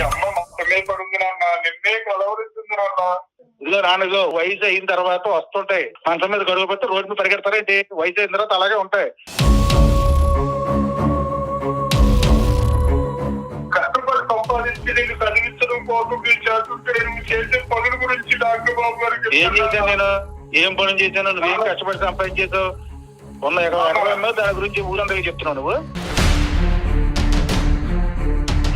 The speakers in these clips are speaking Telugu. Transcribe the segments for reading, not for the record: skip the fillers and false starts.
అమ్మ మొత్తమే పడుంది నాన్న, నిన్నే కలవరిస్తుంది నాన్న. ఇదిగో నాన్నగో, వయసు అయిన తర్వాత వస్తుంటాయి. మంచం మీద గడువు పెడితే రోడ్డు మీద పరిగెడతారేంటి? వయసు అయిన తర్వాత అలాగే ఉంటాయి. కష్టపడి సంపాదించి నేను చదివించడం కోసం నేను చేస్తుంటే నువ్వు చేసే పనుల గురించి డాక్టర్ బాబు గారికి ఏం చేశాను నేను? ఏం పనులు చేశాను? నువ్వేం కష్టపడి సంపాదించేసావు? ఉన్న ఎకరం దాని గురించి ఊరందరికీ చెప్తున్నావు నువ్వు.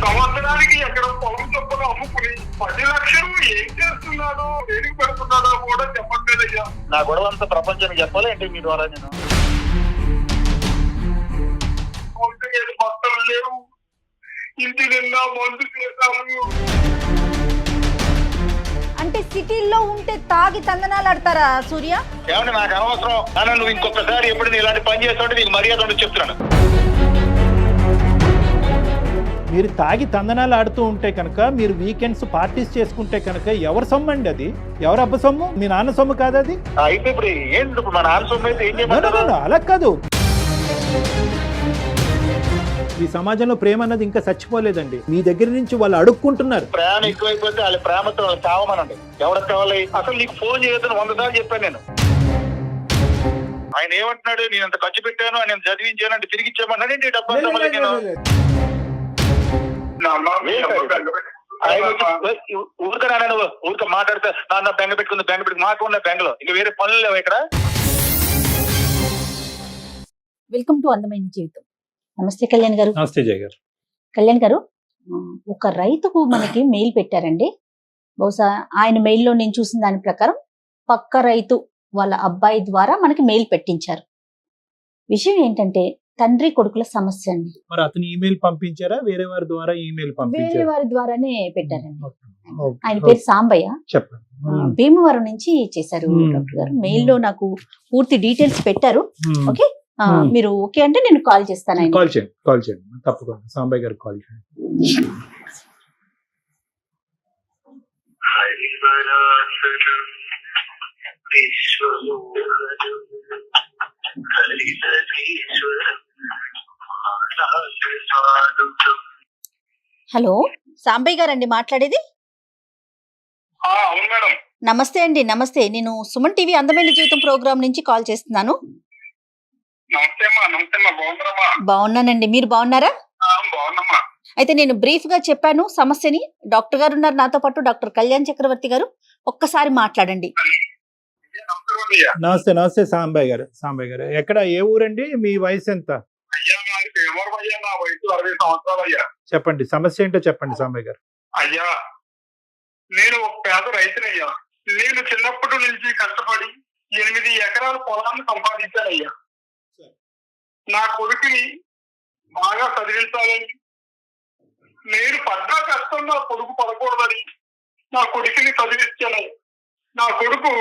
సంవత్సరానికి ఎక్కడ పొలం చొప్పున అమ్ముకుని 10 లక్షలు ఏం చేస్తున్నాడో, దేనికి పెడుతున్నాడో కూడా చెప్పట్లేదయ్యా. నా గొడవ అంతా ప్రపంచానికి చెప్పాలి ఏంటి మీ ద్వారా? నేను బట్టలు లేవు, ఇంటి నిండా మందు చేశాను. అంటే సిటీల్లో ఉంటే తాగి తందనాలు ఆడతారా సూర్య? ఏమంటే నాకు అనవసరం. నన్ను నువ్వు ఇంకొకసారి ఎప్పుడు ఇలాంటి పని చేస్తుంటే నీకు మర్యాద ఉండదు చెప్తున్నాను. మీరు తాగి తందనాలు ఆడుతూ ఉంటే కనుక, మీరు వీకెండ్స్ పార్టీస్ చేసుకుంటే కనుక ఎవరి సొమ్ము అండి అది? ఎవరు అబ్బ సొమ్ము? మీ నాన్న సొమ్ము కాదు అది. అయితే ఇప్పుడు ఏంటి మా నాన్న సొమ్ము అయితే ఏం చేయమంటారు? అలా కాదు. ఈ సమాజంలో ప్రేమ అన్నది ఇంకా చచ్చిపోలేదండి. మీ దగ్గర నుంచి వాళ్ళు అడుక్కుంటున్నారు. ప్రేమ ఎక్కువైపోతే వాళ్ళ ప్రేమతో చావమనండి. ఎవరికి కావాలి? అసలు నీకు ఫోన్ చేయొద్దని 100 సార్లు చెప్పాను నేను. ఆయన ఏమంటున్నాడు? నేను అంత ఖర్చు పెట్టాను, ఆయన చదివించాను అంటే తిరిగి ఇచ్చామన్నాడు. డబ్బు ఊరికరానా నువ్వు? ఊరిక మాట్లాడితే నాన్న బెంగ పెట్టుకుంది మాకు ఉన్న బెంగలో ఇంకా వేరే పనులు లేవు ఇక్కడ. వెల్కమ్ టు అందమైన జీవితం. నమస్తే కళ్యాణ్ గారు. నమస్తే జయ గారు. కళ్యాణ్ గారు, ఒక రైతుకు మనకి మెయిల్ పెట్టారండి. బహుశా ఆయన మెయిల్లో నేను చూసిన దాని ప్రకారం పక్క రైతు వాళ్ళ అబ్బాయి ద్వారా మనకి మెయిల్ పెట్టించారు. విషయం ఏంటంటే తండ్రి కొడుకుల సమస్య అండి. మరి అతను ఈమెయిల్ పంపించారా? వేరే వారి ద్వారా ఈమెయిల్ పంపించారా? వేరే వారి ద్వారానే పెట్టారండి. ఆయన పేరు సాంబయ్య. చెప్పండి. భీమవరం నుంచి చేశారు డాక్టర్ గారు. మెయిల్ లో నాకు పూర్తి డీటెయిల్స్ పెట్టారు. ఓకే, మీరు ఓకే అంటే నేను కాల్ చేస్తాను. కాల్ చేయండి తప్పకుండా. సాంబయ్య గారికి కాల్ చేయండి. హలో, సాంబయ్య గారు అండి మాట్లాడేది? అవును మేడం. నమస్తే అండి. నమస్తే, నేను సుమన్ టీవీ అందమైన జీవితం ప్రోగ్రామ్ నుంచి కాల్ చేస్తున్నాను. బాగున్నానండి, మీరు బాగున్నారా? అయితే నేను బ్రీఫ్ గా చెప్పాను సమస్యని. డాక్టర్ గారు ఉన్నారు నాతో పాటు, డాక్టర్ కళ్యాణ్ చక్రవర్తి గారు. ఒక్కసారి మాట్లాడండి. నమస్తే సాంబయ్య గారు. ఎక్కడ, ఏ ఊరండి? మీ వయసు ఎంత? చెప్పండి, సమస్య ఏంటో చెప్పండి సాంబయ్య గారు. అయ్యా, నేను ఒక పేద రైతునయ్యా. నేను చిన్నప్పటి నుంచి కష్టపడి 8 ఎకరాల పొలాన్ని సంపాదించానయ్యా. నా కొడుకుని బాగా చదివించాలని, నేను పడ్డా కష్టం నా కొడుకు పడకూడదని నా కొడుకుని చదివించాను. నా కొడుకు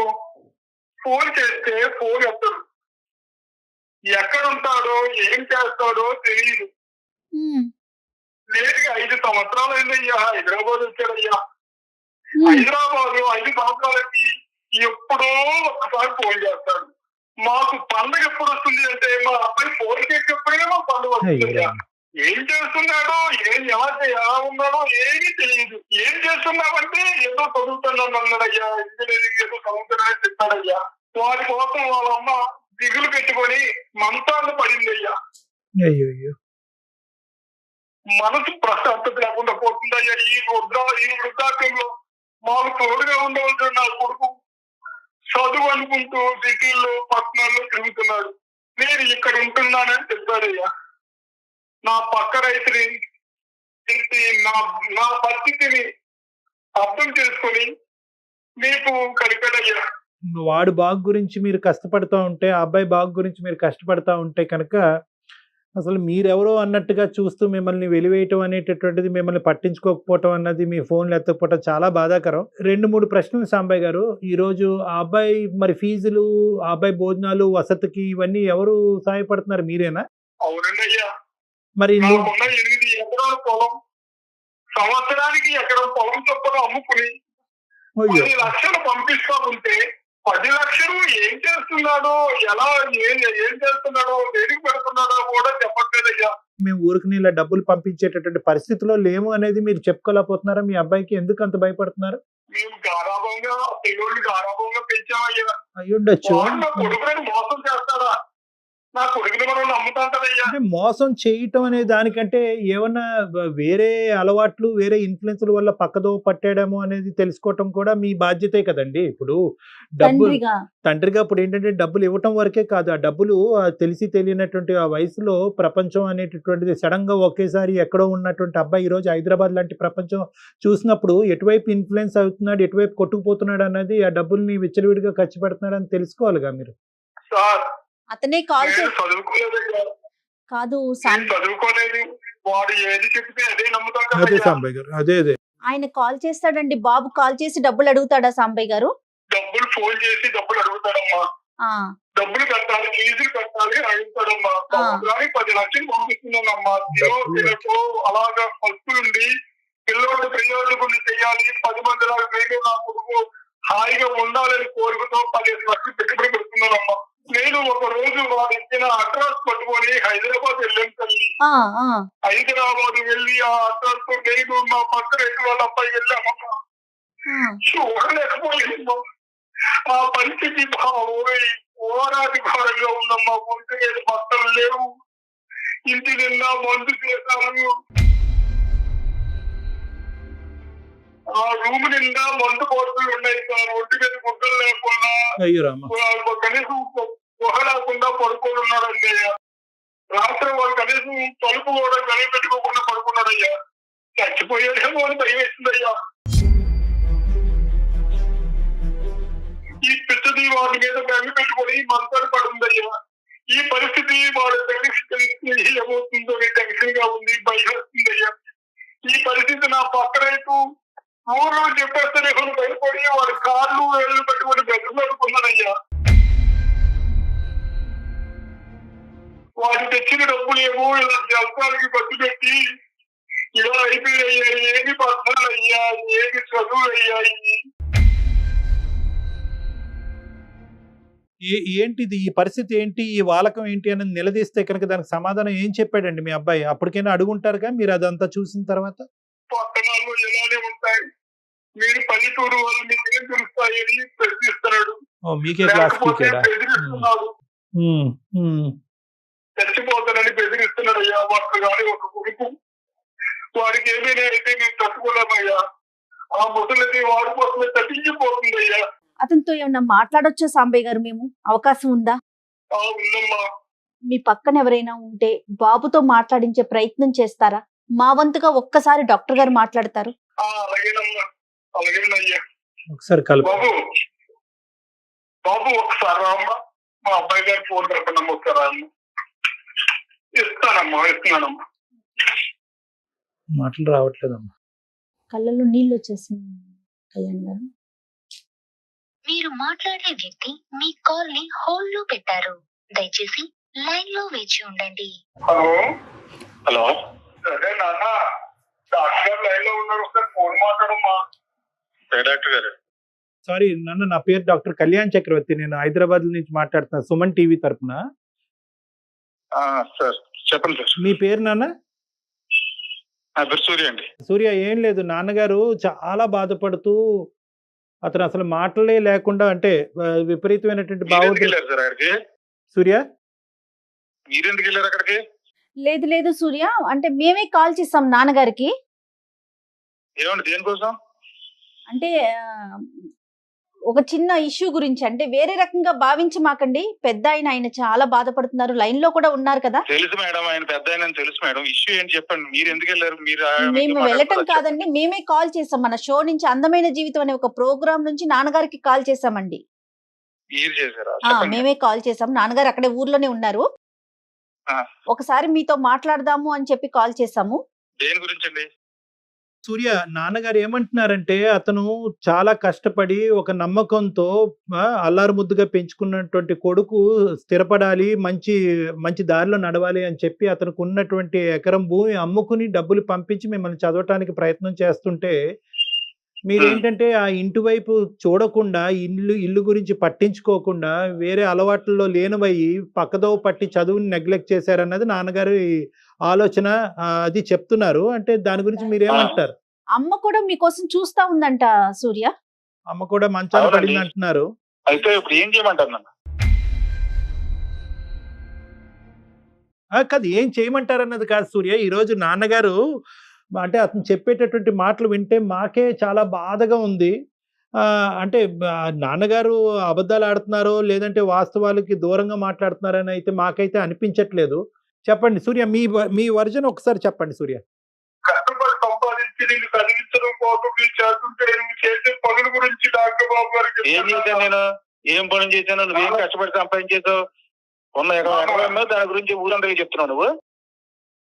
ఫోన్ చేస్తే ఫోన్ ఎత్తడు. ఎక్కడుంటాడో ఏం చేస్తాడో తెలియదు. లేటుగా 5 సంవత్సరాలు అయిందయ్యా. హైదరాబాద్ వచ్చాడయ్యా. హైదరాబాద్ 5 సంవత్సరాలకి ఎప్పుడో ఒకసారి ఫోన్ చేస్తాడు. మాకు పండుగ ఎప్పుడు వస్తుంది అంటే మా అబ్బాయి ఫోన్ చేసేప్పుడే మా పండుగ వస్తుందయ్యా. ఏం చేస్తున్నాడో, ఎలా ఉన్నాడో ఏమీ తెలియదు. ఏం చేస్తున్నామంటే ఏదో చదువుతున్నాను అన్నాడయ్యా. ఇంజనీరింగ్ ఏదో చదువుతున్నాడని చెప్పాడయ్యా. వారి కోసం వాళ్ళ అమ్మ దిగులు పెట్టుకొని మంతాన్ని పడిందయ్యా. మనసు ప్రశాంతత లేకుండా పోతుందయ్యా. ఈ వృద్ధాప్యంలో మాకు తోడుగా ఉండవలసిన నా కొడుకు చదువు అనుకుంటూ సిటీల్లో పట్టణాల్లో తిరుగుతున్నాడు. నేను ఇక్కడ ఉంటున్నానని చెప్పాడయ్యా. నా పక్క రైతుని నా పరిస్థితిని అర్థం చేసుకుని మీకు కలిపాడయ్యా. వాడు బాగు గురించి మీరు కష్టపడతా ఉంటే, ఆ అబ్బాయి బాగు గురించి మీరు కష్టపడతా ఉంటే కనుక అసలు మీరెవరో అన్నట్టుగా చూస్తూ మిమ్మల్ని వెలివేయటం అనేటటువంటిది, మిమ్మల్ని పట్టించుకోకపోవటం అన్నది, మీ ఫోన్లు ఎత్తకపోవటం చాలా బాధాకరం. 2-3 ప్రశ్నలు సాంబయ్య గారు. ఈరోజు ఆ అబ్బాయి మరి ఫీజులు, ఆ అబ్బాయి భోజనాలు, వసతికి ఇవన్నీ ఎవరు సహాయపడుతున్నారు? మీరేనా? అవునండి అయ్యా. మరి 8 ఎకరాల పొలం, సంవత్సరానికి ఎకరం పొలం చొప్పున అమ్ముకుని 10 లక్షలు పంపిస్తా ఉంటే 10 లక్షలు ఏం చేస్తున్నాడో, ఏం చేస్తున్నాడో, దేనికి పెడుతున్నాడో కూడా చెప్పట్లేదయ్యా. మేము ఊరికి ఇలా డబ్బులు పంపించేటటువంటి పరిస్థితిలో లేము అనేది మీరు చెప్పుకోలేకపోతున్నారా? మీ అబ్బాయికి ఎందుకు అంత భయపడుతున్నారు? మేము గారాభంగా పిల్లోడిని గారాభంగా పెంచామయ్యా. అయ్యుండొచ్చు. వాడు నా కొడుకుని మోసం చేస్తాడా? నా కొడుకుని మనం నమ్ముతాం కదయ్యా. అంటే మోసం చేయటం అనే దానికంటే ఏమన్నా వేరే అలవాట్లు, వేరే ఇన్ఫ్లుయెన్స్‌ల వల్ల పక్కదోవ పట్టాడేమో అనేది తెలుసుకోవటం కూడా మీ బాధ్యతే కదండీ! ఇప్పుడు డబ్బులు తండ్రిగా తండ్రిగా ఇప్పుడేంటంటే డబ్బులు ఇవ్వటం వరకే కాదు. ఆ డబ్బులు తెలిసి తెలియనటువంటి ఆ వయసులో ప్రపంచం అనేటటువంటిది సడెన్‌గా ఒకేసారి ఎక్కడో ఉన్నటువంటి అబ్బాయి ఈరోజు హైదరాబాద్ లాంటి ప్రపంచం చూసినప్పుడు ఎటువైపు ఇన్‌ఫ్లుయెన్స్ అవుతున్నాడు, ఎటువైపు కొట్టుకుపోతున్నాడు అన్నది ఆ డబ్బుల్ని విచ్చలవిడిగా ఖర్చు పెడుతున్నాడని తెలుసుకోవాలిగా మీరు. సార్ అతనే కాల్ నేను చేసి చదువుకోలేదయ్యా. కాదు నేను చదువుకోలేదు. వాడు ఏది చెప్తే అదే నమ్ముతాం అదే కదయ్యా. సాంబయ్య గారు. అదే. ఆయన కాల్ చేస్తాడండి. బాబు కాల్ చేసి డబ్బులు అడుగుతాడా సాంబయ్య గారు? డబ్బులు ఫోన్ చేసి డబ్బులు అడుగుతాడమ్మా. ఆ డబ్బులు కట్టాలి, ఫీజులు కట్టాలి అడుగుతాడమ్మా. సంవత్సరానికి 10 లక్షలు పంపిస్తున్నానమ్మా. తినకో అలాగా ఫస్ట్ నుండి పిల్లవాడు ప్రయోజకుడిని చేయాలి, 10 మంది లాగా నేను నా కొడుకు హాయిగా ఉండాలని కోరుకుతో 15 లక్షలు పెట్టుబడి పెడుతున్నానమ్మా. నేను ఒక రోజు వాడు ఇచ్చిన అడ్రస్ పట్టుకొని హైదరాబాద్ వెళ్ళాను తల్లి. ఆ ఆ హైదరాబాద్ వెళ్ళి ఆ అడ్రస్ తో నేను మా పక్కన వాళ్ళ అబ్బాయి వెళ్ళామమ్మా. ఆ. చూడలేకపోయిందమ్మా. ఆ పరిస్థితి ఓరాది ఘోరంగా ఉందమ్మా. ఒంటి మీద బట్టలు లేవు, ఇంటి నిండా మందు చేశాను. ఆ రూమ్ నిండా మందు బాటిల్ ఉన్నాయి సార్. ఒంటి మీద గుడ్డలు లేకుండా అయ్యో రామ. కనీసం గుహ లేకుండా పడుకొని ఉన్నాడండి అయ్యా. రాత్రి వాడు కనీసం తలుపు కూడా కనిపెట్టుకోకుండా పడుకున్నాడయ్యా. చచ్చిపోయాడేమో అని భయం వేసిందయ్యా. ఈ పిచ్చది వాడి మీద బెంగ పెట్టుకుని మంచాలు పడుందయ్యా. ఈ పరిస్థితి వాడు తెలిసి ఏమవుతుందో టెన్షన్ గా ఉంది, భయం వేస్తుందయ్యా. ఈ పరిస్థితి నా పక్కనైపు ఊర్లో చెప్పేస్తే భయపడి వాడి కార్లు వేళ్ళు పెట్టుకుని బెట్టుకున్నాడయ్యా. వాడు తెచ్చిన డబ్బులు ఏమో ఇలా జలసాలకి ఖర్చు పెట్టి ఇలా అయిపోయాయ్యా. ఏది పద్ధతులు అయ్యా, ఏది చదువులు అయ్యాయి. ఏంటిది ఈ పరిస్థితి ఏంటి, ఈ వాలకం ఏంటి అని నిలదీస్తే కనుక దానికి సమాధానం ఏం చెప్పాడండి మీ అబ్బాయి? అప్పటికైనా అడుగుంటారుగా మీరు అదంతా చూసిన తర్వాత. పట్టణాల్లో ఎలానే ఉంటాయి, మీరు పల్లెటూరు వాళ్ళు మీకు ఏం తెలుస్తాయని ప్రశ్నిస్తున్నాడు. మీకే క్లాస్ లేకపోతే బెదిరిస్తున్నాడు. చచ్చిపోతానని బెదిరిస్తున్నాడు అయ్యా. వాడు కానీ ఒక కొడుకు, వాడికి ఏమైనా అయితే మేము తట్టుకోలేమయ్యా. ఆ ముసలిది వాడి కోసమే తట్టించిపోతుందయ్యా. అతనితో ఏమన్నా మాట్లాడొచ్చా సాంబయ్య గారు? మేము అవకాశం ఉందా? ఉందమ్మా. మీ పక్కన ఎవరైనా ఉంటే బాబుతో మాట్లాడించే ప్రయత్నం చేస్తారా? మా వంతుగా ఒక్కసారి డాక్టర్ గారు మాట్లాడతారు. అలాగేనమ్మా, అలాగేనయ్యా. ఒకసారి కలుపు. బాబు ఒకసారి రామ్మా. మా అబ్బాయి గారి ఫోన్ పెట్టనమ్మా. ఒకసారి రామ్మా. ఇస్తున్నానమ్మా. మాటలు రావట్లేదమ్మా. కళ్ళలో నీళ్ళు వచ్చేసింది కళ్యాణ్ గారు. మీరు మాట్లాడే వ్యక్తి మీ కాల్ ని హోల్డ్ లో పెట్టారు. దయచేసి లైన్ లో వేచి ఉండండి. హలో. సరే నాన్న, డాక్టర్ గారు లైన్ లో ఉన్నారు, ఒకసారి ఫోన్ మాట్లాడమ్మా. డాక్టర్ గారు. సారీ నాన్న, నా పేరు డాక్టర్ కళ్యాణ్ చక్రవర్తి. నేను హైదరాబాద్ నుంచి మాట్లాడుతున్నా, సుమన్ టీవీ తరపున. సార్ చెప్పండి సార్. మీ పేరు నాన్న? సూర్య అండి. సూర్య. ఏం లేదు, నాన్నగారు చాలా బాధపడుతూ అతను అసలు మాటలే లేకుండా, అంటే విపరీతమైనటువంటి బాగుంది. సూర్య మీరెందుకు వెళ్ళారు అక్కడికి? లేదు లేదు సూర్య, అంటే మేమే కాల్ చేసాం నాన్నగారికి. ఏమండి, దేనికోసం? అంటే ఒక చిన్న ఇష్యూ గురించి, అంటే వేరే రకంగా భావించి మాకండి. పెద్ద ఆయన చాలా బాధపడుతున్నారు. లైన్ లో కూడా ఉన్నారు కదా. తెలుసు మేడం, ఆయన పెద్ద ఆయన తెలుసు మేడం. ఇష్యూ ఏంటి చెప్పండి. మీరు ఎందుకు వెళ్ళారు? మేము వెళ్ళటం కాదండి, మేమే కాల్ చేసాం. మన షో నుంచి అందమైన జీవితం అనే ఒక ప్రోగ్రామ్ నుంచి నాన్నగారికి కాల్ చేసామండి. మీరు చేశారా? మేమే కాల్ చేసాం. నాన్నగారు అక్కడే ఊర్లోనే ఉన్నారు. ఒకసారి మీతో మాట్లాడదాము అని చెప్పి కాల్ చేసాము. దేని గురించి అండి? సూర్య, నాన్నగారు ఏమంటున్నారంటే అతను చాలా కష్టపడి ఒక నమ్మకంతో అల్లారు ముద్దుగా పెంచుకున్నటువంటి కొడుకు స్థిరపడాలి, మంచి మంచి దారిలో నడవాలి అని చెప్పి అతనికి ఉన్నటువంటి ఎకరం భూమి అమ్ముకుని డబ్బులు పంపించి మిమ్మల్ని చదవటానికి ప్రయత్నం చేస్తుంటే మీరేంటంటే ఆ ఇంటి వైపు చూడకుండా ఇల్లు గురించి పట్టించుకోకుండా వేరే అలవాట్లలో లేనివయ్యి పక్కదోవ పట్టి చదువుని నెగ్లెక్ట్ చేశారన్నది నాన్నగారి ఆలోచన. అది చెప్తున్నారు. అంటే దాని గురించి మీరేమంటారు? అమ్మ కూడా మీకోసం చూస్తా ఉందంట సూర్య. అమ్మ కూడా మంచాన పడింది అంటున్నారు. అయితే ఇప్పుడు ఏం చేయమంటారు నన్ను? కాదు, ఏం చేయమంటారన్నది కాదు సూర్య. ఈరోజు నాన్నగారు అంటే అతను చెప్పేటటువంటి మాటలు వింటే మాకే చాలా బాధగా ఉంది. అంటే నాన్నగారు అబద్ధాలు ఆడుతున్నారో లేదంటే వాస్తవాలకి దూరంగా మాట్లాడుతున్నారని అయితే మాకైతే అనిపించట్లేదు. చెప్పండి సూర్య, మీ వర్జన్ ఒకసారి చెప్పండి సూర్య. కష్టపడి సంపాదించి నిన్ను చదివించడం కోసం మీరు చేస్తుంటే నువ్వు చేసే పనుల గురించి డాక్టర్ బాబు గారికి ఏం చేశాను నేను? ఏం పనులు చేశాను? నువ్వేం కష్టపడి సంపాదించేసావు? ఉన్న ఎకరం దాని గురించి ఊరందరికీ చెప్తున్నావు నువ్వు.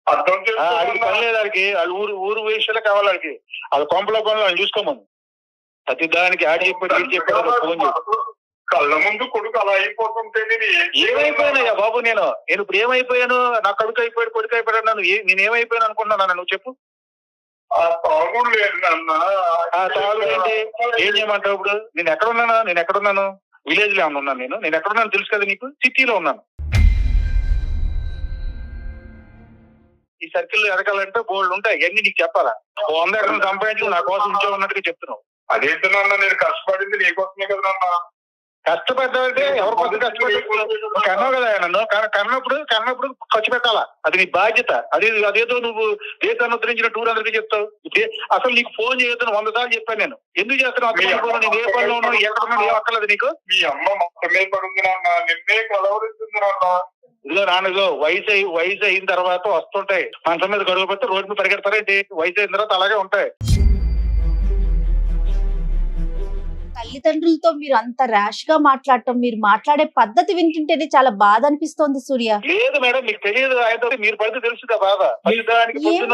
అర్థం చేసుకోవాలి. పని లేదు వాడికి. వాళ్ళు ఊరు విషయాలే కావాలి వాడికి. వాళ్ళ కొంపల పనులు వాళ్ళు చూసుకోమని ప్రతి దానికి ఆడి చెప్పాడు ఫోన్ చేసి కళ్ళ ముందు కొడుకు అలా అయిపోతుంటే ఏమైపోయానయ్యా బాబు? నేను ఇప్పుడు ఏమైపోయాను? నా కొడుకు అయిపోయాడు అన్నాను. నేనేమైపోయాను అనుకుంటున్నాను? నువ్వు చెప్పు. తాగుడు లేదు నాన్న. తాగుడు ఏంటి? ఏం చేయమంటావు ఇప్పుడు? నేను ఎక్కడున్నాను? విలేజ్ లో ఉన్నాను. నేను ఎక్కడున్నాను తెలుసు కదా నీకు. సిటీలో ఉన్నాను. ఈ సర్కిల్ ఎదగాలంటే బోల్డ్ ఉంటాయి. ఇవన్నీ నీకు చెప్పాలా? 100 ఎకరం సంపాదించి నా కోసం ఉంచే ఉన్నట్టుగా చెప్తున్నావు. అదేంటి నాన్న, నేను కష్టపడింది నీకోసమే కదా నాన్న. కష్టపడ్డావంటే ఎవరి కోసం కష్టపడి కన్నావు కదా నన్ను. కన్నప్పుడు ఖర్చు పెట్టాలా? అది నీ బాధ్యత. అదేదో నువ్వు దేశాన్ని ఉద్ధరించిన టూర్ అందరికీ చెప్తావు. అసలు నీకు ఫోన్ చేయొద్దని 100 సార్లు చెప్పాను నేను. ఎందుకు చేస్తున్నావు? నేను ఏ పనిలో ఉన్నాను, ఎక్కడున్నాను, ఏం అక్కర్లేదు నీకు. మీ అమ్మ మొత్తమే పడుంది నాన్న, నిన్నే కలవరిస్తుంది నాన్న. ఇదిగో నాన్నగో, వయసు అయిన తర్వాత వస్తుంటాయి. మంచం మీద గడువు పెడితే రోడ్డు మీద పరిగెడతారేంటి? వయసు అయిన తర్వాత అలాగే ఉంటాయి. తల్లిదండ్రులతో మీరు అంత ర్యాష్ గా మాట్లాడటం, మీరు మాట్లాడే పద్ధతి వింటుంటేనే చాలా బాధ అనిపిస్తోంది సూర్య. లేదు మేడం, మీకు తెలియదు. ఆయనతో మీరు పడితే తెలుసు బాధ. ఏం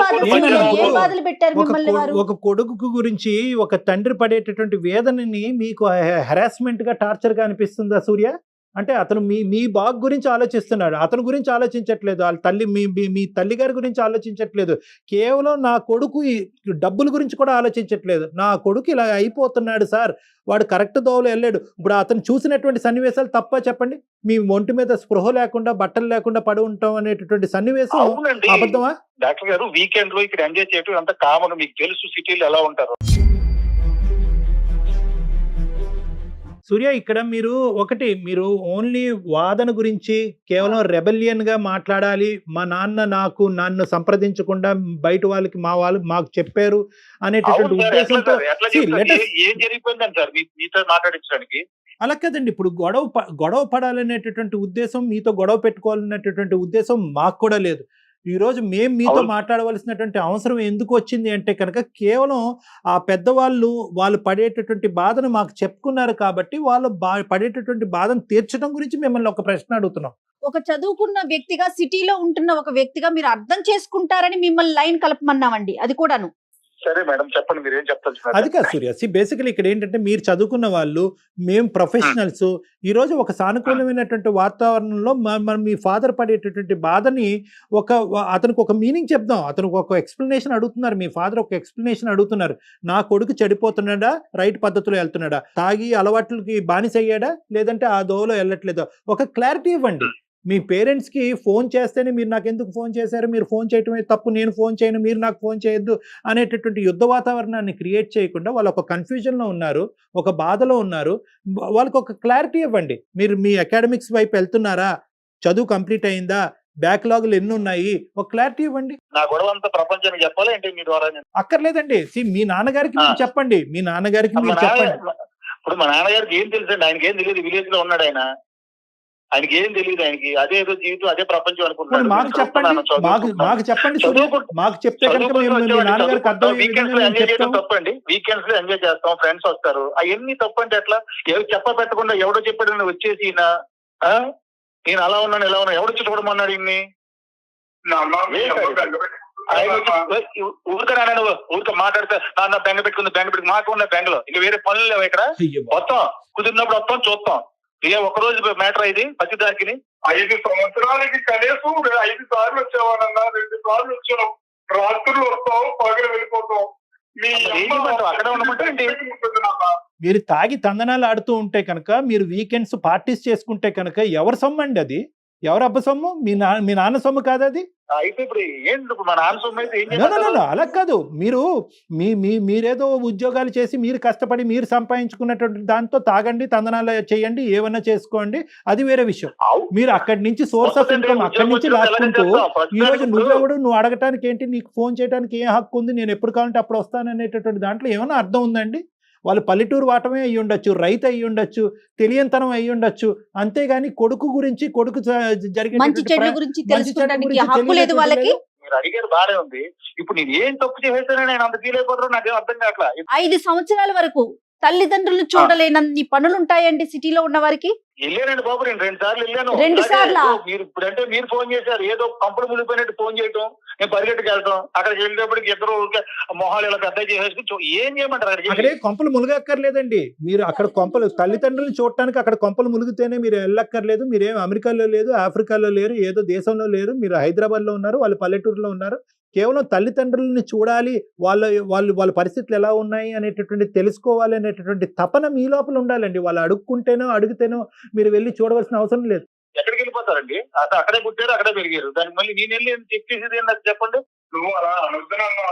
బాధలు పెట్టారు మిమ్మల్ని వారు? ఒక కొడుకు గురించి ఒక తండ్రి పడేటటువంటి వేదనని మీకు హెరాస్మెంట్ గా, టార్చర్ గా అనిపిస్తుందా సూర్య? అంటే అతను మీ బాగు గురించి ఆలోచిస్తున్నాడు, అతని గురించి ఆలోచించట్లేదు. వాళ్ళ తల్లి మీ తల్లి గారి గురించి ఆలోచించట్లేదు. కేవలం నా కొడుకు డబ్బుల గురించి కూడా ఆలోచించట్లేదు. నా కొడుకు ఇలా అయిపోతున్నాడు సార్, వాడు కరెక్ట్ దోవలో వెళ్ళాడు. ఇప్పుడు అతను చూసినటువంటి సన్నివేశాలు తప్ప చెప్పండి? మీ ఒంటి మీద స్పృహ లేకుండా, బట్టలు లేకుండా పడి ఉంటాం అనేటటువంటి సన్నివేశం అబద్ధమా? డాక్టర్ గారు, వీకెండ్ లో ఇక్కడ ఎంజాయ్ చేయడం అంత కామన్. మీకు తెలుసు సిటీలో ఎలా ఉంటారు. సూర్య, ఇక్కడ మీరు ఓన్లీ వాదన గురించి కేవలం రెబెలియన్ గా మాట్లాడాలి. మా నాన్న నన్ను సంప్రదించకుండా బయట వాళ్ళకి మాకు చెప్పారు అనేటటువంటి ఉద్దేశంతో ఏం జరిగిపోయిందని సార్ మీతో మాట్లాడించడానికి? అలా కదండి. ఇప్పుడు గొడవ పడాలనేటటువంటి ఉద్దేశం, మీతో గొడవ పెట్టుకోవాలనేటటువంటి ఉద్దేశం మాకు కూడా లేదు. ఈరోజు మేము మీతో మాట్లాడవలసినటువంటి అవసరం ఎందుకు వచ్చింది అంటే కనుక కేవలం ఆ పెద్దవాళ్ళు వాళ్ళు పడేటటువంటి బాధను మాకు చెప్పుకున్నారు కాబట్టి వాళ్ళు పడేటటువంటి బాధను తీర్చడం గురించి మిమ్మల్ని ఒక ప్రశ్న అడుగుతున్నాం. ఒక చదువుకున్న వ్యక్తిగా, సిటీలో ఉంటున్న ఒక వ్యక్తిగా మీరు అర్థం చేసుకుంటారని మిమ్మల్ని లైన్ కలపమన్నామండి. అది కూడాను. సరే మేడం, చెప్పండి మీరు ఏం చెప్తారు. అది కాదు సూర్య, బేసికలీ ఇక్కడ ఏంటంటే మీరు చదువుకున్న వాళ్ళు, మేము ప్రొఫెషనల్స్. ఈరోజు ఒక సానుకూలమైనటువంటి వాతావరణంలో మీ ఫాదర్ పడేటటువంటి బాధని అతనికి ఒక మీనింగ్ చెప్దాం. అతనికి ఒక ఎక్స్ప్లెనేషన్ అడుగుతున్నారు. మీ ఫాదర్ ఒక ఎక్స్ప్లెనేషన్ అడుగుతున్నారు. నా కొడుకు చెడిపోతున్నాడా, రైట్ పద్ధతిలో వెళ్తున్నాడా, తాగి అలవాట్లకి బానిస అయ్యాడా, లేదంటే ఆ దోవలో వెళ్ళట్లేదా, ఒక క్లారిటీ ఇవ్వండి. మీ పేరెంట్స్కి ఫోన్ చేస్తేనే మీరు నాకు ఎందుకు ఫోన్ చేశారు, మీరు ఫోన్ చేయటమే తప్పు, నేను ఫోన్ చేయను, మీరు నాకు ఫోన్ చేయొద్దు అనేటటువంటి యుద్ధ వాతావరణాన్ని క్రియేట్ చేయకుండా వాళ్ళు ఒక కన్ఫ్యూజన్లో ఉన్నారు, ఒక బాధలో ఉన్నారు. వాళ్ళకి ఒక క్లారిటీ ఇవ్వండి. మీరు మీ అకాడమిక్స్ వైపు వెళ్తున్నారా, చదువు కంప్లీట్ అయిందా, బ్యాక్లాగులు ఎన్ని ఉన్నాయి, ఒక క్లారిటీ ఇవ్వండి. నా గొడవ అంతా ప్రపంచానికి చెప్పాలి అంటే మీ ద్వారా అక్కర్లేదండి. మీ నాన్నగారికి మీరు చెప్పండి. మీ నాన్నగారికి మీరు చెప్పండి. ఇప్పుడు మా నాన్నగారికి ఏం తెలుసండి? ఆయనకి ఏం తెలియదు. విలేజ్ లో ఉన్నాడు ఆయనకి ఏం తెలియదు. ఆయనకి అదేదో జీవితం, అదే ప్రపంచం అనుకుంటున్నాడు. మాకు చెప్పండి. మాకు చెప్తే తప్పండి. వీకెండ్స్ లో ఎంజాయ్ చేస్తాం, ఫ్రెండ్స్ వస్తారు, అవన్నీ తప్పంటే ఎట్లా? పెట్టకుండా ఎవడో చెప్పాడు వచ్చేసి నేను అలా ఉన్నాను ఇలా ఉన్నా, ఎవడొచ్చి చూడమన్నాడు ఇన్ని? ఊరికే మాట్లాడితే నాన్న బెంగ పెట్టుకుంది మాకు ఉన్న బెంగలో ఇంకా వేరే పనులు లేవు ఇక్కడ. వస్తాం, కుదిరినప్పుడు వస్తాం, చూస్తాం. ఒక రోజు మ్యాటర్ ఇది. ప్రతిదానికి 5 సంవత్సరాలకి కనీసం 5 సార్లు వచ్చావానన్నా, 2 సార్లు వచ్చావు. రాత్రులు వస్తావు, పగలు వెళ్ళిపోతావు. మీ అసలు ఏం అమ్మ చేయమంటావు? అక్కడే ఉండమంటావు ఏంటి? ఉంటుంది నాన్న. మీరు తాగి తందనాలు ఆడుతూ ఉంటే కనుక, మీరు వీకెండ్స్ పార్టీస్ చేసుకుంటే కనుక ఎవరి సొమ్ము అండి అది? ఎవరు అబ్బ సొమ్ము? మీ నాన్న సొమ్ము కాదు అది. అయితే ఇప్పుడు ఏంటి ఇప్పుడు మా నాన్న సొమ్ము అయితే ఏం No, no, no, చేయమంటావు? no, అలా కాదు. మీరు మీరేదో ఉద్యోగాలు చేసి మీరు కష్టపడి మీరు సంపాదించుకున్నటువంటి దాంతో తాగండి, తందనాలు చేయండి, ఏమన్నా చేసుకోండి, అది వేరే విషయం. అవు. మీరు అక్కడి నుంచి సోర్స్ ఆఫ్ ఇన్కమ్ అక్కడి నుంచి లాక్కుంటూ ఈ రోజు నువ్వెవడు, నువ్వు అడగటానికి ఏంటి, నీకు ఫోన్ చేయడానికి ఏం హక్కు ఉంది, నేను ఎప్పుడు కావాలంటే అప్పుడు వస్తాను అనేటటువంటి దాంట్లో ఏమైనా అర్థం ఉందండి? వాళ్ళు పల్లెటూరు వాటమే అయ్యి ఉండొచ్చు, రైతు అయ్యి ఉండొచ్చు, తెలియనితనం అయ్యి ఉండొచ్చు, అంతేగాని కొడుకు గురించి, కొడుకు మంచి చెడ్ల గురించి తెలుసుకోవడానికి హక్కు లేదు వాళ్ళకి. మీరు అడిగారు బాగానే ఉంది. ఇప్పుడు నేను ఏం తప్పు చేసేసానో నేను అంత ఫీల్ అయిపోతాను, నాకేం అర్థం కావట్లా. 5 సంవత్సరాల వరకు తల్లిదండ్రులు చూడలేనన్ని పనులు ఉంటాయండి సిటీలో ఉన్న వారికి. వెళ్ళానండి బాబు, నేను 2 సార్లు వెళ్ళాను. 2 సార్లా? మీరు ఇప్పుడంటే మీరు ఫోన్ చేశారు, ఏదో కంపెనీ మునిగిపోయినట్టు ఫోన్ చేయటం, నేను పరిగెట్టుకు వెళ్తాం, అక్కడికి వెళ్ళేటప్పటికి ఇద్దరు మొహాలు ఇలా పెద్ద చేసేసుకుని ఏం చేయమంటారు అక్కడికి? అక్కడే కొంపలు మునగక్కర్లేదండి. మీరు అక్కడ కొంపలు, తల్లిదండ్రులు చూడటానికి అక్కడ కొంపలు మునిగితేనే మీరు వెళ్ళక్కర్లేదు. మీరేం అమెరికాలో లేదు, ఆఫ్రికాలో లేరు, ఏదో దేశంలో లేరు, మీరు హైదరాబాద్ లో ఉన్నారు, వాళ్ళు పల్లెటూరులో ఉన్నారు. కేవలం తల్లిదండ్రులని చూడాలి, వాళ్ళ పరిస్థితులు ఎలా ఉన్నాయి అనేటటువంటి తెలుసుకోవాలి అనేటటువంటి తపన మీ లోపల ఉండాలండి. వాళ్ళు అడుక్కుంటేనో అడిగితేనో మీరు వెళ్ళి చూడవలసిన అవసరం లేదు. ఎక్కడికి వెళ్ళిపోతారండి? అక్కడే పుట్టారు, అక్కడే పెరిగారు, దానికి మళ్ళీ నేను వెళ్ళి చెప్పేసేది నాకు చెప్పండి. నువ్వు అలా అనొద్దునమ్మా.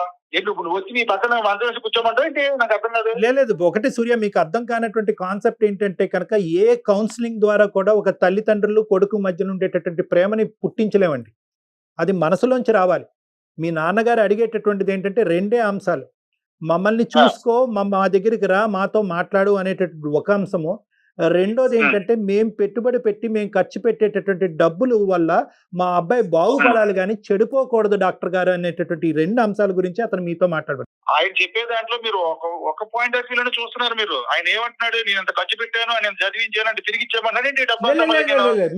నువ్వు వచ్చి మీ పక్కన మంచం వేసి కూర్చోమంటావు ఏంటి? నాకు అర్థం కాదు. లేదు, ఒకటి సూర్య, మీకు అర్థం కానటువంటి కాన్సెప్ట్ ఏంటంటే కనుక, ఏ కౌన్సిలింగ్ ద్వారా కూడా ఒక తల్లిదండ్రులు కొడుకు మధ్యన ఉండేటటువంటి ప్రేమని పుట్టించలేమండి. అది మనసులోంచి రావాలి. మీ నాన్నగారు అడిగేటటువంటిది ఏంటంటే 2 అంశాలు. మమ్మల్ని చూసుకో, మా దగ్గరికి రా, మాతో మాట్లాడు అనేటటువంటి ఒక అంశము. రెండోది ఏంటంటే, మేము పెట్టుబడి పెట్టి మేము ఖర్చు పెట్టేటటువంటి డబ్బులు వల్ల మా అబ్బాయి బాగుపడాలి కానీ చెడిపోకూడదు డాక్టర్ గారు అనేటటువంటి 2 అంశాల గురించి అతను మీతో మాట్లాడారు. ఆయన చెప్పే దాంట్లో మీరు ఒక పాయింట్ ఆఫ్ వ్యూలోనే చూస్తున్నారు. మీరు ఆయన ఏమంటున్నాడు, నేను అంత ఖర్చు పెట్టాను, ఆయన చదివించాను అంటే తిరిగి ఇచ్చామన్నాడు.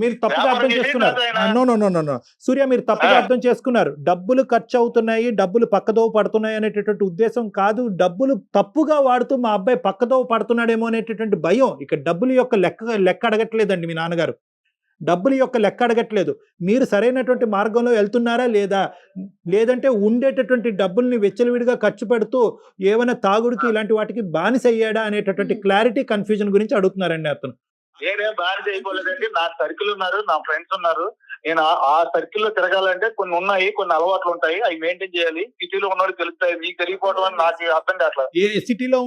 మీరు తప్పుగా అర్థం చేసుకున్నారు. నో, సూర్య, మీరు తప్పుగా అర్థం చేసుకున్నారు. డబ్బులు ఖర్చు అవుతున్నాయి, డబ్బులు పక్కదోవ పడుతున్నాయి అనేటటువంటి ఉద్దేశం కాదు. డబ్బులు తప్పుగా వాడుతూ మా అబ్బాయి పక్కదోవ పడుతున్నాడేమో అనేటటువంటి భయం. ఇక డబ్బులు యొక్క లెక్క అడగట్లేదండి మీ నాన్నగారు. డబ్బుల యొక్క లెక్క అడగట్లేదు. మీరు సరైనటువంటి మార్గంలో వెళ్తున్నారా లేదా, లేదంటే ఉండేటటువంటి డబ్బుల్ని వెచ్చలవిడిగా ఖర్చు పెడుతూ ఏమైనా తాగుడికి ఇలాంటి వాటికి బానిస అయ్యాడా అనేటటువంటి క్లారిటీ, కన్ఫ్యూజన్ గురించి అడుగుతున్నారండి అతను. నేనేం బానిస అయిపోలేదండి. నా సర్కిల్ ఉన్నారు, నా ఫ్రెండ్స్ ఉన్నారు. నేను ఆ సర్కిల్లో తిరగాలంటే కొన్ని ఉన్నాయి, కొన్ని అలవాట్లు ఉంటాయి, అవి మెయింటైన్ చేయాలి. సిటీలో ఉన్నవాడికి తెలుస్తాయి, మీకు తెలియకపోవడం అని నాకు అర్థం కావట్లేదు. ఏ సిటీలో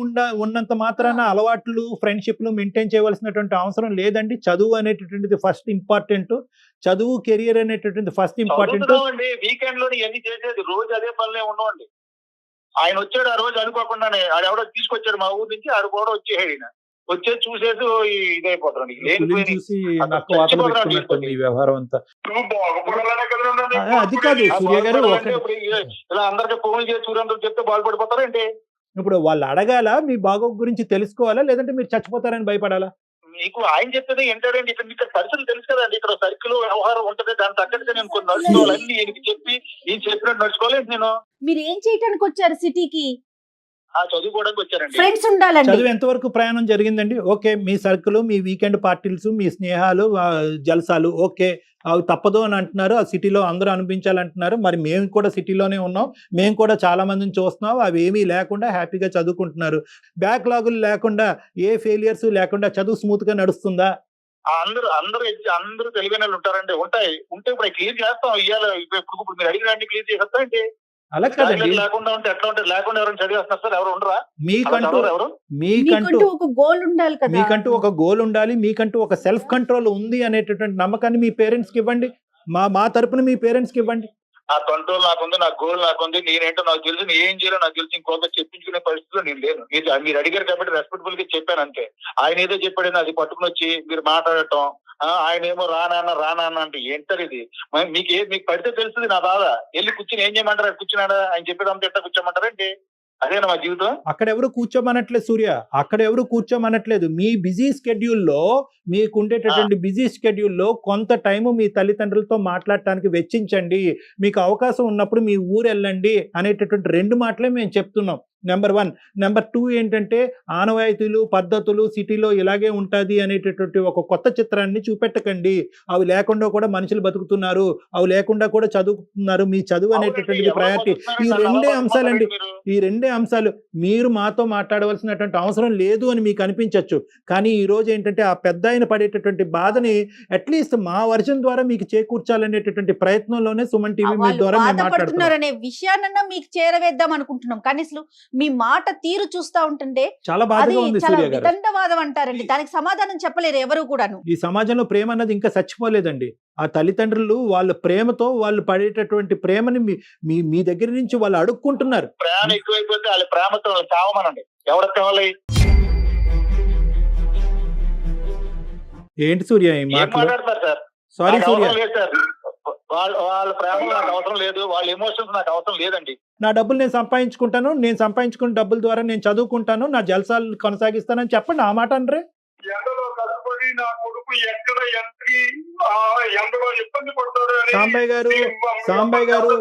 ఉన్నంత మాత్రాన అలవాట్లు, ఫ్రెండ్షిప్లు మెయింటైన్ చేయవలసినటువంటి అవసరం లేదండి. చదువు అనేటటువంటిది ఫస్ట్ ఇంపార్టెంట్. చదువు, కెరియర్ అనేటటువంటి ఫస్ట్ ఇంపార్టెంట్. వీకెండ్ లో ఇవన్నీ చేసేది, రోజు అదే పనులే ఉండవండి. ఆయన వచ్చాడు ఆ రోజు అనుకోకుండానే, ఆడెవడో తీసుకొచ్చాడు మా ఊరు నుంచి, ఆడు కూడా వచ్చేసాడు. వచ్చేది చూసేసి ఇదైపోతాడు. చూసి నాకు వాతలు పెట్టుకున్నట్టుంది ఈ వ్యవహారం అంతా. నువ్వు బాగుపడాలనే కదా నన్ను అది కాదు సూర్య గారు, ఇలా అందరికి ఫోన్ చేసి సూర్యంతో చెప్తే బాగుపడిపోతారంటే. ఇప్పుడు వాళ్ళు అడగాల, మీ బాగోగు గురించి తెలుసుకోవాలా, లేదంటే మీరు చచ్చిపోతారని భయపడాలా? మీకు ఆయన చెప్పేది ఏంటంటే, ఇక్కడ మీకు సర్కిల్ తెలుసు కదండి, ఇక్కడ సర్కిల్ వ్యవహారం ఉంటది, దాని తగ్గట్టుగా నేను కొన్ని నడుచుకోవాలి, అన్ని ఈయనకి చెప్పి ఈయన చెప్పినట్టు నడుచుకోలేదు. నేను మీరు ఏం చేయడానికి వచ్చారు సిటీకి? చదువుకోవడానికి వచ్చారండి. ఫ్రెండ్స్ ఉండాలండి. చదువు ఎంతవరకు ప్రయాణం జరిగిందండి? ఓకే, మీ సర్కిల్, మీ వీకెండ్ పార్టీలు, మీ స్నేహాలు, జల్సాలు, ఓకే, అవి తప్పదు అని అంటున్నారు. ఆ సిటీలో అందరూ అనిపించాలంటున్నారు. మరి మేము కూడా సిటీలోనే ఉన్నాం, మేము కూడా చాలా మందిని చూస్తున్నాం. అవి ఏమీ లేకుండా హ్యాపీగా చదువుకుంటున్నారు. బ్యాక్లాగులు లేకుండా, ఏ ఫెయిలియర్స్ లేకుండా చదువు స్మూత్ గా నడుస్తుందా? అందరూ తెలివైన వాళ్ళు ఉంటారండి. ఉంటే ఇప్పుడు క్లియర్ చేస్తాం. ఇవాళ ఇప్పుడు మీరు అడిగిన క్లియర్ చేసేస్తా అంటే అలా కదండి. లేకుండా ఉంటే ఎట్లా ఉంటారు? లేకుండా ఎవరైనా చదివేస్తున్నారు సార్? ఎవరు ఉండరా? మీకంటూ ఒక గోల్ ఉండాలి కదా. మీకంటూ ఒక గోల్ ఉండాలి, మీకంటూ ఒక సెల్ఫ్ కంట్రోల్ ఉంది అనేటటువంటి నమ్మకాన్ని మీ పేరెంట్స్ కి ఇవ్వండి. మా తరపున మీ పేరెంట్స్ కి ఇవ్వండి. ఆ కంట్రోల్ నాకుంది, నా గోల్ నాకుంది, నేనేంటో నాకు తెలుసు, నేను ఏం చేయాలో నాకు తెలుసు. ఇంకొక చెప్పించుకునే పరిస్థితిలో నేను లేను. మీరు అడిగారు కాబట్టి రెస్పెక్టబుల్ గా చెప్పాను అంతే. ఆయన ఏదో చెప్పాడని అది పట్టుకుని వచ్చి మీరు మాట్లాడటం, ఆయన ఏమో రానా అంటే ఏంటారు ఇది? మీకు పడితే తెలుస్తుంది నా బాధ. వెళ్ళి కూర్చుని ఏం చేయమంటారు? కూర్చున్నాడా? ఆయన చెప్పేదంతా ఎట్లా కూర్చోమంటారంటే అదేనా మా జీవితం? అక్కడ ఎవరు కూర్చోమనట్లేదు సూర్య, అక్కడ ఎవరు కూర్చోమనట్లేదు. మీ బిజీ స్కెడ్యూల్లో, మీకు ఉండేటటువంటి బిజీ స్కెడ్యూల్లో కొంత టైము మీ తల్లిదండ్రులతో మాట్లాడటానికి వెచ్చించండి. మీకు అవకాశం ఉన్నప్పుడు మీ ఊరు వెళ్ళండి అనేటటువంటి 2 మాటలే మేము చెప్తున్నాం. నెంబర్ 1. నెంబర్ 2 ఏంటంటే ఆనవాయితీలు పద్ధతులు సిటీలో ఇలాగే ఉంటుంది అనేటటువంటి ఒక కొత్త చిత్రాన్ని చూపెట్టకండి. అవి లేకుండా కూడా మనుషులు బతుకుతున్నారు, అవి లేకుండా కూడా చదువుతున్నారు. మీ చదువు అనేటటువంటిది ప్రయారిటీ. ఈ రెండే అంశాలండి, ఈ రెండే అంశాలు. మీరు మాతో మాట్లాడవలసినటువంటి అవసరం లేదు అని మీకు అనిపించవచ్చు, కానీ ఈ రోజు ఏంటంటే ఆ పెద్ద ఆయన పడేటటువంటి బాధని అట్లీస్ట్ మా వర్షన్ ద్వారా మీకు చేకూర్చాలనేటటువంటి ప్రయత్నంలోనే సుమన్ టీవీ మీ ద్వారా మేము మాట్లాడుతున్నాం. బాధపడుతున్నారనే విషయాన్న మీకు చేరవేద్దాం అనుకుంటున్నాం, కానీ అసలు మీ మాట తీరు చూస్తా ఉంటుంటే చాలా అది బాధగా ఉంది చాలా సూర్య గారు. వితండవాదం అంటారండి. దానికి సమాధానం చెప్పలేరు ఎవరు కూడాను. ఈ సమాజంలో ప్రేమ అన్నది ఇంకా చచ్చిపోలేదండి. ఆ తల్లిదండ్రులు వాళ్ళ ప్రేమతో వాళ్ళు పడేటటువంటి ప్రేమని మీ దగ్గర నుంచి వాళ్ళు అడుక్కుంటున్నారు. ప్రేమ ఎక్కువైపోతే వాళ్ళ ప్రేమతో వాళ్ళు చావమనండి. ఎవరికి కావాలి? ఏంటి సూర్య ఈ ఏం మాటలు? మాట్లాడతారు సార్? సారీ నాకు సూర్య, అవసరం లేదు సార్. వాళ్ళ ప్రేమ నాకు అవసరం లేదు, వాళ్ళ ఎమోషన్స్ నాకు అవసరం లేదండి. నా డబ్బులు నేను సంపాదించుకుంటాను, నేను సంపాదించుకున్న డబ్బుల ద్వారా నేను చదువుకుంటాను, నా జల్సాలు కొనసాగిస్తానని చెప్పండి. ఆ మాట అనరే. ఎండలో కష్టపడి నా కొడుకు ఎక్కడ ఎంతకి ఎండలో ఇబ్బంది పడతాడు అని సాంబయ్య గారు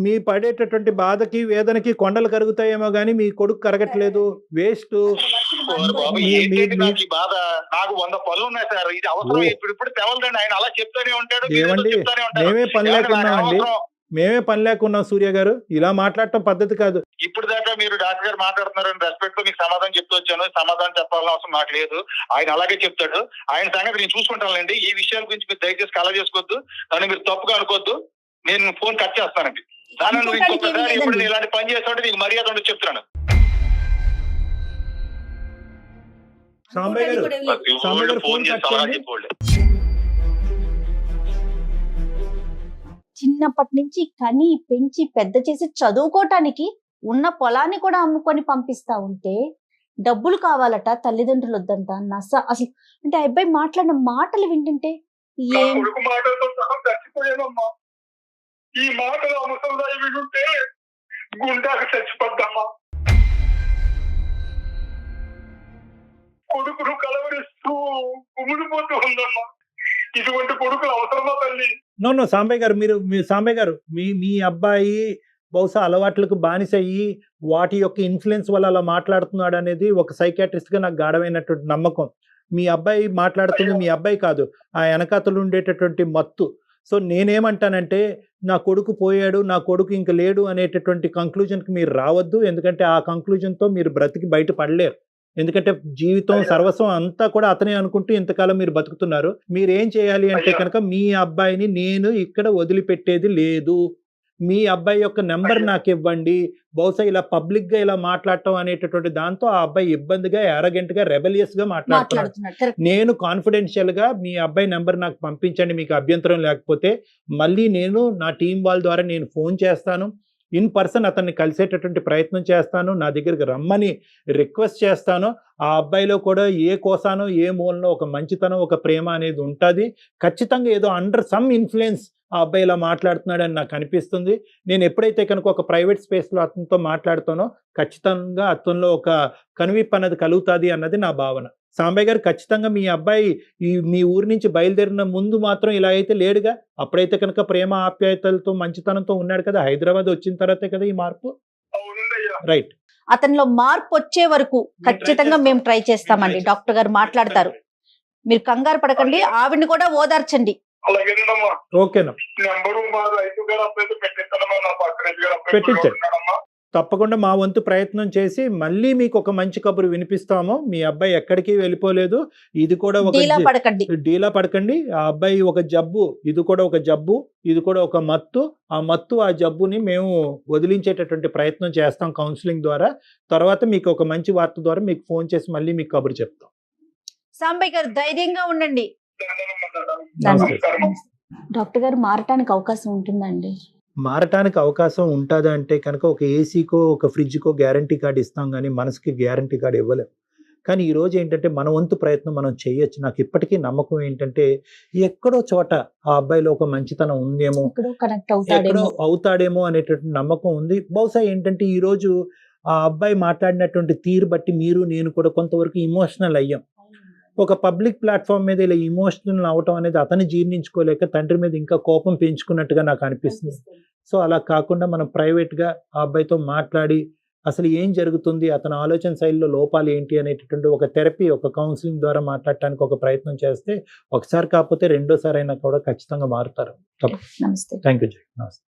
మీ పడేటటువంటి బాధకి వేదనకి కొండలు కరుగుతాయేమో గానీ మీ కొడుకు కరగట్లేదు. వేస్ట్. బాబు ఏంటంటే నాకు ఈ బాధ, నాకు 100 పనులు ఉన్నాయి సార్. ఇది అవసరం ఇప్పుడు తెవలదండి. ఆయన అలా చెప్తానే ఉంటాడు, ఏమండి చెప్తానే ఉంటాడు. మేమే పని లేకున్నామండి, మేమే పని లేకున్నాం సూర్య గారు. ఇలా మాట్లాడటం పద్ధతి కాదు. ఇప్పుడు దాకా మీరు డాక్టర్ గారు మాట్లాడుతున్నారని రెస్పెక్ట్ తో మీకు సమాధానం చెప్తూ వచ్చాను. సమాధానం చెప్పాల్సిన అవసరం నాకు లేదు. ఆయన అలాగే చెప్తాడు. ఆయన సంగతి నేను చూసుకుంటానండి. ఈ విషయాల గురించి మీరు దయచేసి కలవ చేసుకోవద్దు, నన్ను మీరు తప్పుగా అనుకోవద్దు. నేను ఫోన్ కట్ చేస్తానండి. దాని ఇంకొకసారి ఇప్పుడు నేను ఇలాంటి పని చేస్తుంటే నీకు మర్యాద ఉండదు చెప్తున్నాను. సాంబయ్య గారు ఫోన్ చేసి సలహా చెప్పండి. చిన్నప్పటి నుంచి కని పెంచి పెద్ద చేసి చదువుకోవటానికి ఉన్న పొలాన్ని కూడా అమ్ముకొని పంపిస్తా ఉంటే డబ్బులు కావాలట, తల్లిదండ్రులు వద్దంట. అసలు అంటే ఆ అబ్బాయి మాట్లాడిన మాటలు వింటుంటే నా ఏం కొడుకు మాటలతో సహా చచ్చిపోయానమ్మా. ఈ మాటలు అవసరం వింటుంటే గుండాకు చచ్చిపోద్దమ్మా. కొడుకును కలవరిస్తూ కుమిడిపోతూ ఉందమ్మా. ఇటువంటి కొడుకులు అవసరమా తల్లి? నో సాంబయ్య గారు, సాంబయ్య గారు మీ అబ్బాయి బహుశా అలవాట్లకు బానిసయ్యి వాటి యొక్క ఇన్ఫ్లుయెన్స్ వల్ల అలా మాట్లాడుతున్నాడు అనేది ఒక సైకాట్రిస్ట్ గా నాకు గాఢమైనటువంటి నమ్మకం. మీ అబ్బాయి మాట్లాడుతుంది మీ అబ్బాయి కాదు, ఆ వెనకాతలు ఉండేటటువంటి మత్తు. సో నేనేమంటానంటే నా కొడుకు పోయాడు, నా కొడుకు ఇంక లేడు అనేటటువంటి కంక్లూజన్కి మీరు రావద్దు. ఎందుకంటే ఆ కంక్లూజన్తో మీరు బ్రతికి బయట పడలేరు. ఎందుకంటే జీవితం సర్వస్వం అంతా కూడా అతనే అనుకుంటూ ఇంతకాలం మీరు బతుకుతున్నారు. మీరేం చేయాలి అంటే కనుక మీ అబ్బాయిని నేను ఇక్కడ వదిలిపెట్టేది లేదు. మీ అబ్బాయి యొక్క నెంబర్ నాకు ఇవ్వండి. బహుశా ఇలా పబ్లిక్ గా ఇలా మాట్లాడటం అనేటటువంటి దాంతో ఆ అబ్బాయి ఇబ్బందిగా, అరగెంట్ గా, రెబెలియస్ గా మాట్లాడుతున్నాడు. నేను కాన్ఫిడెన్షియల్ గా మీ అబ్బాయి నెంబర్ నాకు పంపించండి మీకు అభ్యంతరం లేకపోతే. మళ్ళీ నేను నా టీం వాళ్ళ ద్వారా నేను ఫోన్ చేస్తాను, ఇన్ పర్సన్ అతన్ని కలిసేటటువంటి ప్రయత్నం చేస్తాను, నా దగ్గరికి రమ్మని రిక్వెస్ట్ చేస్తాను. ఆ అబ్బాయిలో కూడా ఏ కోసానో ఏ మూలనో ఒక మంచితనం, ఒక ప్రేమ అనేది ఉంటుంది. ఖచ్చితంగా ఏదో అండర్ సమ్ ఇన్ఫ్లుయెన్స్ ఆ అబ్బాయి ఇలా మాట్లాడుతున్నాడని నాకు అనిపిస్తుంది. నేను ఎప్పుడైతే కనుక ఒక ప్రైవేట్ స్పేస్లో అతనితో మాట్లాడుతానో ఖచ్చితంగా అతనిలో ఒక కనువిప్పు అన్నది కలుగుతుంది అన్నది నా భావన. సాంబయ్య గారు, ఖచ్చితంగా మీ అబ్బాయి మీ ఊరి నుంచి బయలుదేరిన ముందు మాత్రం ఇలా అయితే లేడుగా. అప్పుడైతే కనుక ప్రేమ ఆప్యాయతలతో మంచితనంతో ఉన్నాడు కదా. హైదరాబాద్ వచ్చిన తర్వాతే కదా ఈ మార్పు. రైట్. అతనిలో మార్పు వచ్చే వరకు ఖచ్చితంగా మేము ట్రై చేస్తామండి. డాక్టర్ గారు మాట్లాడతారు, మీరు కంగారు పడకండి. ఆవిడని కూడా ఓదార్చండి. అలాగేనమ్మా. ఓకేనా? నెంబరు మా రైతు గారు అప్లైతే పెట్టిస్తానమ్మా. నా పక్కన పెట్టించండి. తప్పకుండా మా వంతు ప్రయత్నం చేసి మళ్ళీ మీకు ఒక మంచి కబురు వినిపిస్తాము. మీ అబ్బాయి ఎక్కడికి వెళ్ళిపోలేదు. ఇది కూడా ఒక డీలా పడకండి. ఆ అబ్బాయి ఒక జబ్బు, ఇది కూడా ఒక జబ్బు, ఇది కూడా ఒక మత్తు. ఆ మత్తు, ఆ జబ్బుని మేము వదిలించేటటువంటి ప్రయత్నం చేస్తాం కౌన్సిలింగ్ ద్వారా. తర్వాత మీకు ఒక మంచి వార్త ద్వారా మీకు ఫోన్ చేసి మళ్ళీ మీకు కబురు చెప్తాం. సాంబయ్య గారు ధైర్యంగా ఉండండి. డాక్టర్ గారు మారటానికి అవకాశం ఉంటుందండి? మారటానికి అవకాశం ఉంటుంది అంటే కనుక ఒక ఏసీకో ఒక ఫ్రిడ్జ్కో గ్యారంటీ కార్డు ఇస్తాం, కానీ మనసుకి గ్యారంటీ కార్డు ఇవ్వలేం. కానీ ఈరోజు ఏంటంటే మన వంతు ప్రయత్నం మనం చేయొచ్చు. నాకు ఇప్పటికీ నమ్మకం ఏంటంటే ఎక్కడో చోట ఆ అబ్బాయిలో ఒక మంచితనం ఉందేమో, ఎక్కడో అవుతాడేమో అనేటటువంటి నమ్మకం ఉంది. బహుశా ఏంటంటే ఈరోజు ఆ అబ్బాయి మాట్లాడినటువంటి తీరు బట్టి మీరు నేను కూడా కొంతవరకు ఇమోషనల్ అయ్యాం. ఒక పబ్లిక్ ప్లాట్ఫామ్ మీద ఇలా ఇమోషనల్ అవటం అనేది అతను జీర్ణించుకోలేక తండ్రి మీద ఇంకా కోపం పెంచుకున్నట్టుగా నాకు అనిపిస్తుంది. సో అలా కాకుండా మనం ప్రైవేట్గా ఆ అబ్బాయితో మాట్లాడి అసలు ఏం జరుగుతుంది, అతని ఆలోచన శైలిలో లోపాలు ఏంటి అనేటటువంటి ఒక థెరపీ, ఒక కౌన్సిలింగ్ ద్వారా మాట్లాడటానికి ఒక ప్రయత్నం చేస్తే ఒకసారి కాకపోతే రెండోసారి అయినా కూడా ఖచ్చితంగా మారుతారు. నమస్తే. థ్యాంక్ యూ జై. నమస్తే.